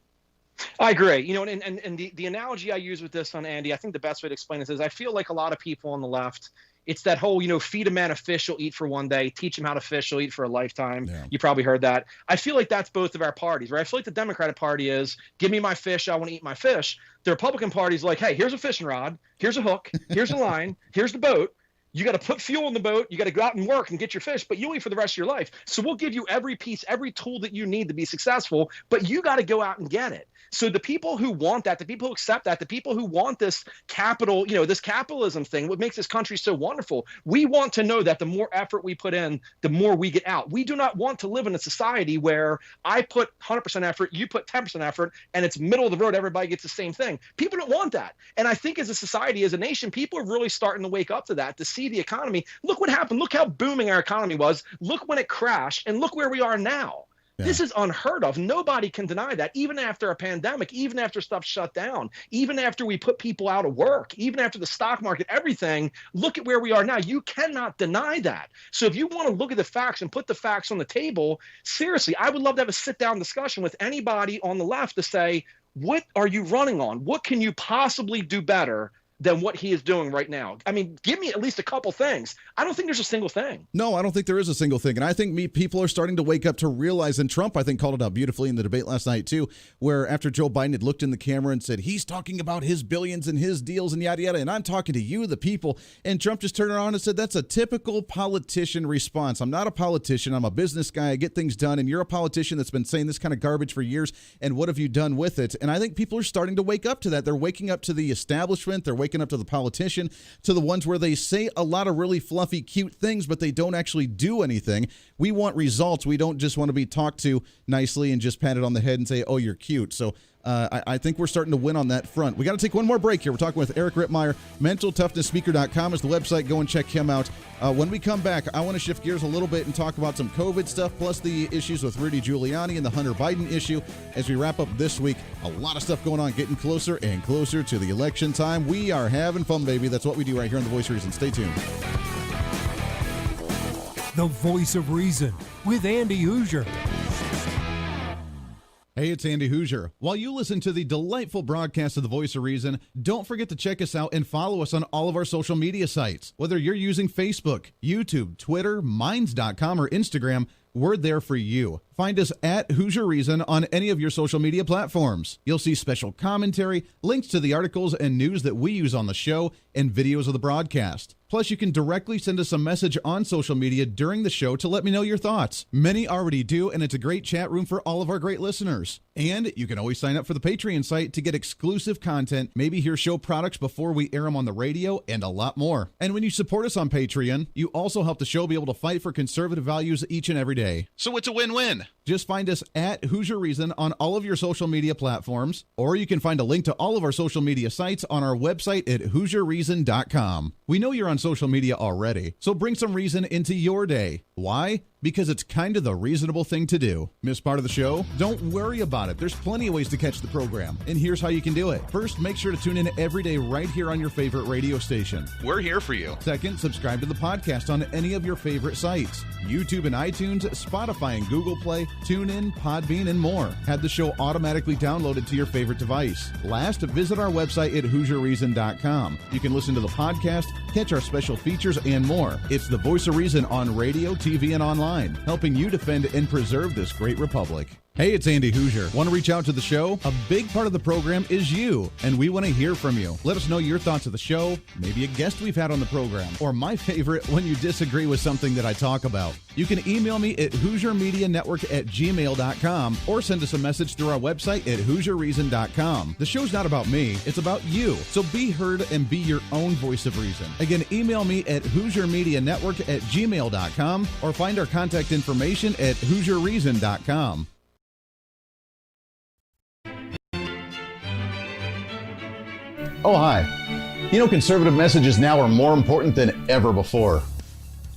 I agree. You know, and the analogy I use with this on Andy, I think the best way to explain this is I feel like a lot of people on the left, it's that whole, you know, feed a man a fish, he'll eat for one day, teach him how to fish, he'll eat for a lifetime. Yeah. You probably heard that. I feel like that's both of our parties, right? I feel like the Democratic Party is, give me my fish, I want to eat my fish. The Republican Party is like, hey, here's a fishing rod, here's a hook, here's a line, here's the boat. You got to put fuel in the boat. You got to go out and work and get your fish, but you'll eat for the rest of your life. So we'll give you every piece, every tool that you need to be successful, but you got to go out and get it. So the people who want that, the people who accept that, the people who want this capital, you know, this capitalism thing, what makes this country so wonderful, we want to know that the more effort we put in, the more we get out. We do not want to live in a society where I put 100% effort, you put 10% effort, and it's middle of the road, everybody gets the same thing. People don't want that. And I think as a society, as a nation, people are really starting to wake up to that, to see the economy. Look what happened. Look how booming our economy was. Look when it crashed, and look where we are now. Yeah. This is unheard of. Nobody can deny that. Even after a pandemic, even after stuff shut down, even after we put people out of work, even after the stock market, everything, look at where we are now. You cannot deny that. So if you want to look at the facts and put the facts on the table, seriously, I would love to have a sit-down discussion with anybody on the left to say, what are you running on? What can you possibly do better than what he is doing right now? I mean, give me at least a couple things. I don't think there's a single thing. No, I don't think there is a single thing. And I think people are starting to wake up to realize, and Trump, I think, called it out beautifully in the debate last night, too, where after Joe Biden had looked in the camera and said, he's talking about his billions and his deals and yada, yada, and I'm talking to you, the people. And Trump just turned around and said, that's a typical politician response. I'm not a politician. I'm a business guy. I get things done. And you're a politician that's been saying this kind of garbage for years. And what have you done with it? And I think people are starting to wake up to that. They're waking up to the establishment. They're waking up to the politician, to the ones where they say a lot of really fluffy, cute things, but they don't actually do anything. We want results. We don't just want to be talked to nicely and just pat it on the head and say, oh, you're cute. So I think we're starting to win on that front. We got to take one more break here. We're talking with Eric Rittmeyer. MentalToughnessSpeaker.com is the website. Go and check him out. When we come back, I want to shift gears a little bit and talk about some COVID stuff, plus the issues with Rudy Giuliani and the Hunter Biden issue. As we wrap up this week, a lot of stuff going on, getting closer and closer to the election time. We are having fun, baby. That's what we do right here on The Voice of Reason. Stay tuned. The Voice of Reason with Andy Hooser. Hey, it's Andy Hooser. While you listen to the delightful broadcast of The Voice of Reason, don't forget to check us out and follow us on all of our social media sites. Whether you're using Facebook, YouTube, Twitter, Minds.com, or Instagram, we're there for you. Find us at Hooser Reason on any of your social media platforms. You'll see special commentary, links to the articles and news that we use on the show, and videos of the broadcast. Plus, you can directly send us a message on social media during the show to let me know your thoughts. Many already do, and it's a great chat room for all of our great listeners. And you can always sign up for the Patreon site to get exclusive content, maybe hear show products before we air them on the radio, and a lot more. And when you support us on Patreon, you also help the show be able to fight for conservative values each and every day. So it's a win-win. Just find us at Hooser Reason on all of your social media platforms, or you can find a link to all of our social media sites on our website at HooserReason.com. We know you're on social media already, so bring some reason into your day. Why? Because it's kind of the reasonable thing to do. Miss part of the show? Don't worry about it. There's plenty of ways to catch the program, and here's how you can do it. First, make sure to tune in every day right here on your favorite radio station. We're here for you. Second, subscribe to the podcast on any of your favorite sites. YouTube and iTunes, Spotify and Google Play, TuneIn, Podbean, and more. Have the show automatically downloaded to your favorite device. Last, visit our website at HooserReason.com. You can listen to the podcast, catch our special features, and more. It's the Voice of Reason on radio, TV, and online, helping you defend and preserve this great republic. Hey, it's Andy Hooser. Want to reach out to the show? A big part of the program is you, and we want to hear from you. Let us know your thoughts of the show, maybe a guest we've had on the program, or my favorite, when you disagree with something that I talk about. You can email me at HooserMediaNetwork@gmail.com or send us a message through our website at HooserReason.com. The show's not about me, it's about you. So be heard and be your own voice of reason. Again, email me at HooserMediaNetwork@gmail.com or find our contact information at HooserReason.com. Oh, hi. You know, conservative messages now are more important than ever before.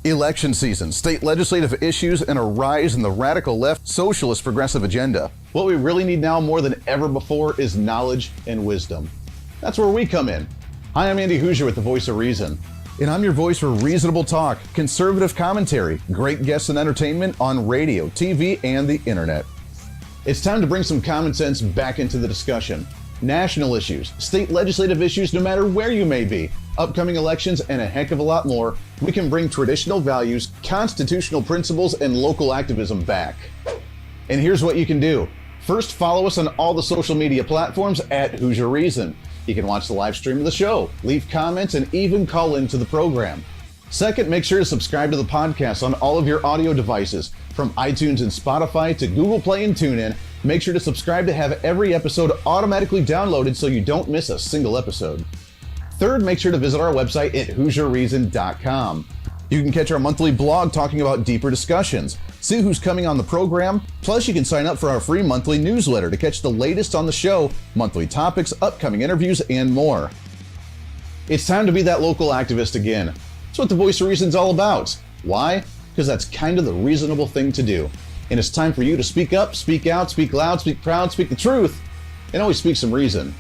Election season, state legislative issues, and a rise in the radical left socialist progressive agenda. What we really need now more than ever before is knowledge and wisdom. That's where we come in. Hi, I'm Andy Hooser with the Voice of Reason. And I'm your voice for reasonable talk, conservative commentary, great guests and entertainment on radio, TV, and the internet. It's time to bring some common sense back into the discussion. National issues, state legislative issues, no matter where you may be, upcoming elections, and a heck of a lot more, we can bring traditional values, constitutional principles, and local activism back. And here's what you can do. First, follow us on all the social media platforms at Hooser Reason. You can watch the live stream of the show, leave comments, and even call into the program. Second, make sure to subscribe to the podcast on all of your audio devices, from iTunes and Spotify to Google Play and TuneIn. Make sure to subscribe to have every episode automatically downloaded so you don't miss a single episode. Third, make sure to visit our website at HooserReason.com. You can catch our monthly blog talking about deeper discussions, see who's coming on the program, plus you can sign up for our free monthly newsletter to catch the latest on the show, monthly topics, upcoming interviews, and more. It's time to be that local activist again. That's what the Voice of Reason's all about. Why? Because that's kind of the reasonable thing to do. And it's time for you to speak up, speak out, speak loud, speak proud, speak the truth, and always speak some reason.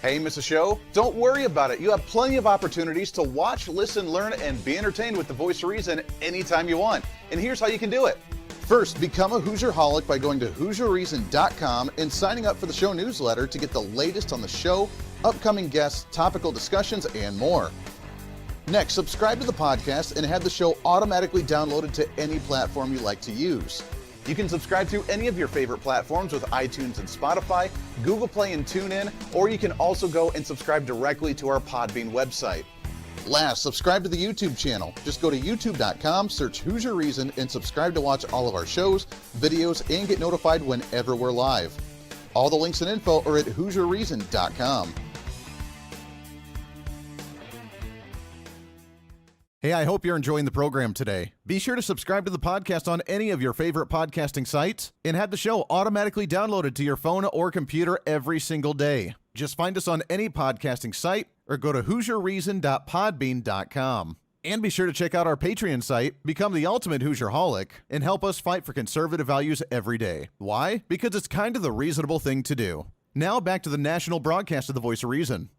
Hey, miss a show? Don't worry about it. You have plenty of opportunities to watch, listen, learn, and be entertained with the Voice of Reason anytime you want. And here's how you can do it. First, become a Hooserholic by going to HooserReason.com and signing up for the show newsletter to get the latest on the show, upcoming guests, topical discussions, and more. Next, subscribe to the podcast and have the show automatically downloaded to any platform you like to use. You can subscribe through any of your favorite platforms with iTunes and Spotify, Google Play and TuneIn, or you can also go and subscribe directly to our Podbean website. Last, subscribe to the YouTube channel. Just go to youtube.com, search Hooser Reason, and subscribe to watch all of our shows, videos, and get notified whenever we're live. All the links and info are at HooserReason.com. Hey, I hope you're enjoying the program today. Be sure to subscribe to the podcast on any of your favorite podcasting sites and have the show automatically downloaded to your phone or computer every single day. Just find us on any podcasting site or go to HooserReason.podbean.com. And be sure to check out our Patreon site, become the ultimate Hooserholic, and help us fight for conservative values every day. Why? Because it's kind of the reasonable thing to do. Now back to the national broadcast of the Voice of Reason.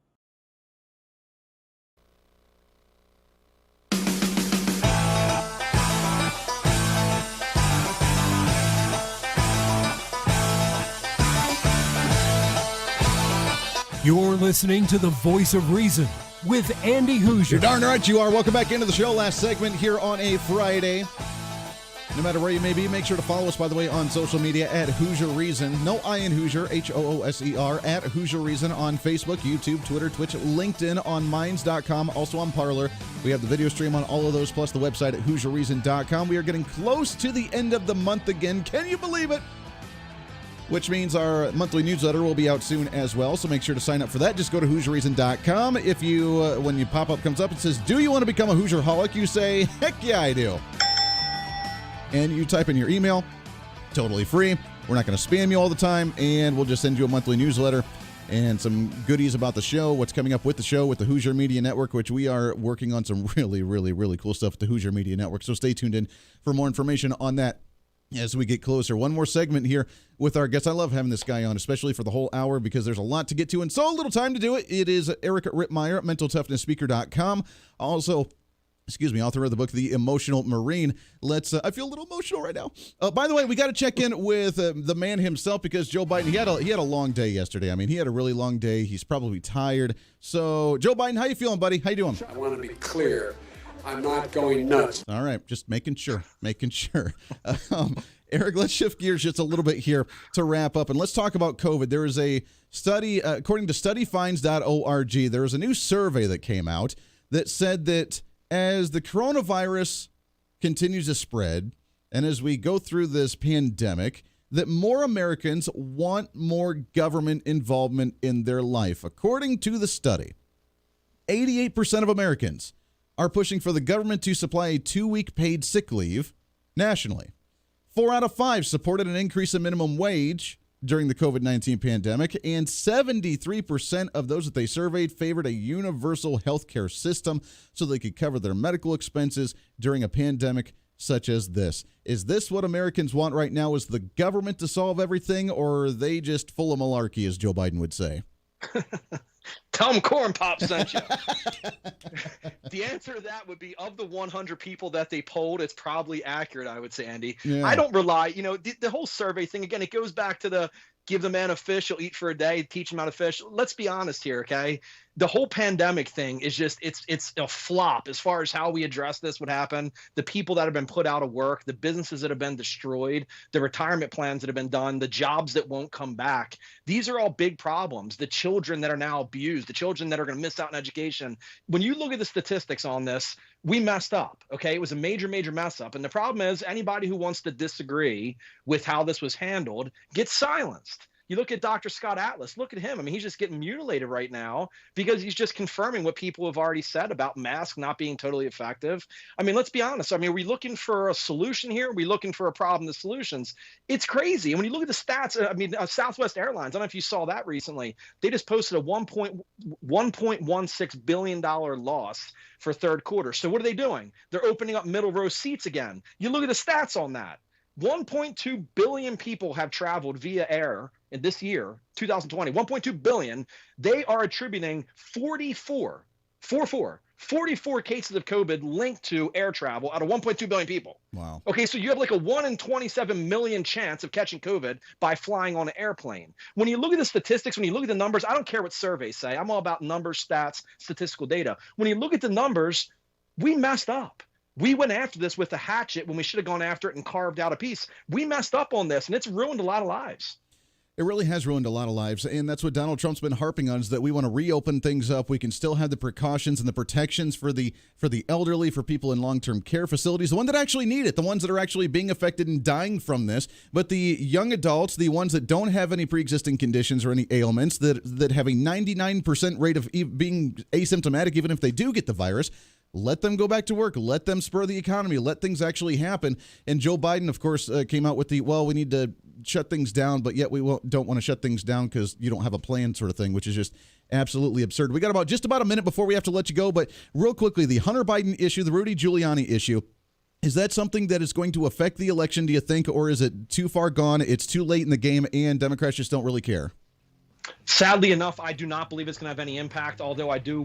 You're listening to the Voice of Reason with Andy Hooser. You're darn right you are. Welcome back into the show. Last segment here on a Friday. No matter where you may be, make sure to follow us, by the way, on social media at Hooser Reason. No I in Hooser, Hooser, at Hooser Reason on Facebook, YouTube, Twitter, Twitch, LinkedIn, on Minds.com, also on Parler. We have the video stream on all of those, plus the website at HooserReason.com. We are getting close to the end of the month again. Can you believe it? Which means our monthly newsletter will be out soon as well, so make sure to sign up for that. Just go to HooserReason.com. If you, when your pop-up comes up, it says, do you want to become a Hooserholic? You say, heck yeah, I do. And you type in your email, totally free. We're not going to spam you all the time, and we'll just send you a monthly newsletter and some goodies about the show, what's coming up with the show with the Hooser Media Network, which we are working on some really, really, really cool stuff with the Hooser Media Network. So stay tuned in for more information on that as we get closer. One more segment here with our guests. I love having this guy on, especially for the whole hour, because there's a lot to get to and so little time to do it. It is Eric Rittmeyer at mentaltoughnessspeaker.com. Also, author of the book, The Emotional Marine. I feel a little emotional right now. By the way, we got to check in with the man himself because Joe Biden, he had a long day yesterday. I mean, he had a really long day. He's probably tired. So, Joe Biden, how you feeling, buddy? How you doing? I want to be clear. I'm not going nuts. All right, just making sure. Eric, let's shift gears just a little bit here to wrap up, and let's talk about COVID. There is a study, according to studyfinds.org, there was a new survey that came out that said that as the coronavirus continues to spread, and as we go through this pandemic, that more Americans want more government involvement in their life. According to the study, 88% of Americans are pushing for the government to supply a 2-week paid sick leave nationally. 4 out of 5 supported an increase in minimum wage during the COVID-19 pandemic, and 73% of those that they surveyed favored a universal health care system so they could cover their medical expenses during a pandemic such as this. Is this what Americans want right now? Is the government to solve everything, or are they just full of malarkey, as Joe Biden would say? Tell them Corn Pop sent you. The answer to that would be, of the 100 people that they polled, it's probably accurate, I would say, Andy. Yeah. I don't rely, the whole survey thing, again, it goes back to the give the man a fish, he'll eat for a day, teach him how to fish. Let's be honest here, okay? The whole pandemic thing is just, it's a flop as far as how we address this would happen. The people that have been put out of work, the businesses that have been destroyed, the retirement plans that have been done, the jobs that won't come back. These are all big problems. The children that are now abused, the children that are going to miss out on education. When you look at the statistics on this, we messed up, okay? It was a major, major mess up. And the problem is anybody who wants to disagree with how this was handled gets silenced. You look at Dr. Scott Atlas, look at him. I mean, he's just getting mutilated right now because he's just confirming what people have already said about masks not being totally effective. I mean, let's be honest. I mean, are we looking for a solution here? Are we looking for a problem to solutions? It's crazy. And when you look at the stats, Southwest Airlines, I don't know if you saw that recently. They just posted a $1.16 billion loss for third quarter. So what are they doing? They're opening up middle row seats again. You look at the stats on that. 1.2 billion people have traveled via air in this year, 2020, 1.2 billion. They are attributing 44 cases of COVID linked to air travel out of 1.2 billion people. Wow. Okay, so you have like a 1 in 27 million chance of catching COVID by flying on an airplane. When you look at the statistics, when you look at the numbers, I don't care what surveys say. I'm all about numbers, stats, statistical data. When you look at the numbers, we messed up. We went after this with a hatchet when we should have gone after it and carved out a piece. We messed up on this, and it's ruined a lot of lives. It really has ruined a lot of lives, and that's what Donald Trump's been harping on, is that we want to reopen things up. We can still have the precautions and the protections for the elderly, for people in long-term care facilities, the ones that actually need it, the ones that are actually being affected and dying from this. But the young adults, the ones that don't have any pre-existing conditions or any ailments, that have a 99% rate of being asymptomatic even if they do get the virus, let them go back to work. Let them spur the economy. Let things actually happen. And Joe Biden, of course, came out with we need to shut things down, but yet we don't want to shut things down because you don't have a plan sort of thing, which is just absolutely absurd. We got just about a minute before we have to let you go, but real quickly, the Hunter Biden issue, the Rudy Giuliani issue, is that something that is going to affect the election, do you think, or is it too far gone, it's too late in the game, and Democrats just don't really care? Sadly enough, I do not believe it's going to have any impact, although I do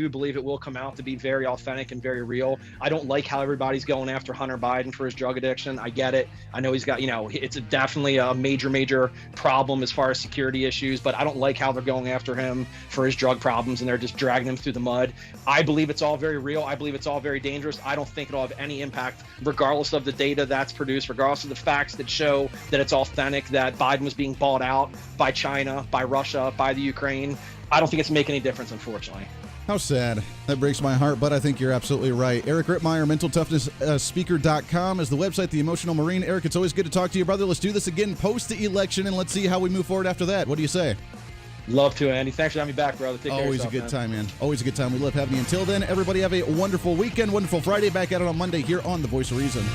believe it will come out to be very authentic and very real. I don't like how everybody's going after Hunter Biden for his drug addiction. I get it. I know he's got, it's definitely a major, major problem as far as security issues, but I don't like how they're going after him for his drug problems and they're just dragging him through the mud. I believe it's all very real. I believe it's all very dangerous. I don't think it'll have any impact, regardless of the data that's produced, regardless of the facts that show that it's authentic, that Biden was being bought out by China, by Russia, by the Ukraine. I don't think it's making any difference, unfortunately. How sad. That breaks my heart, but I think you're absolutely right. Eric Rittmeyer, mentaltoughnessspeaker.com is the website, The Emotional Marine. Eric, it's always good to talk to you, brother. Let's do this again post the election, and let's see how we move forward after that. What do you say? Love to, Andy. Thanks for having me back, brother. Take care of Always yourself, a good man. time, man. Always a good time. We love having you. Until then, everybody have a wonderful weekend, wonderful Friday. Back at it on Monday here on The Voice of Reason.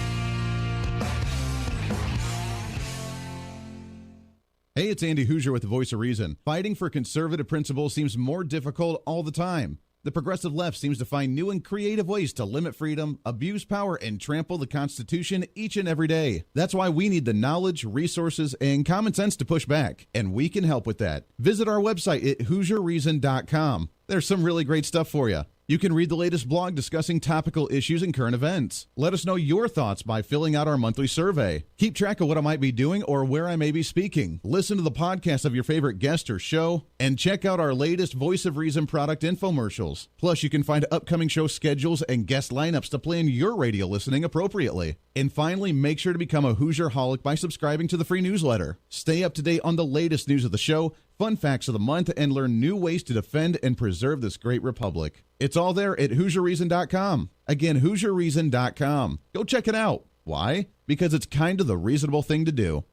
Hey, it's Andy Hooser with The Voice of Reason. Fighting for conservative principles seems more difficult all the time. The progressive left seems to find new and creative ways to limit freedom, abuse power, and trample the Constitution each and every day. That's why we need the knowledge, resources, and common sense to push back. And we can help with that. Visit our website at HooserReason.com. There's some really great stuff for you. You can read the latest blog discussing topical issues and current events. Let us know your thoughts by filling out our monthly survey. Keep track of what I might be doing or where I may be speaking. Listen to the podcast of your favorite guest or show, and check out our latest Voice of Reason product infomercials. Plus, you can find upcoming show schedules and guest lineups to plan your radio listening appropriately. And finally, make sure to become a Hoosier-holic by subscribing to the free newsletter. Stay up to date on the latest news of the show, fun facts of the month, and learn new ways to defend and preserve this great republic. It's all there at HoosierReason.com. Again, HoosierReason.com. Go check it out. Why? Because it's kind of the reasonable thing to do.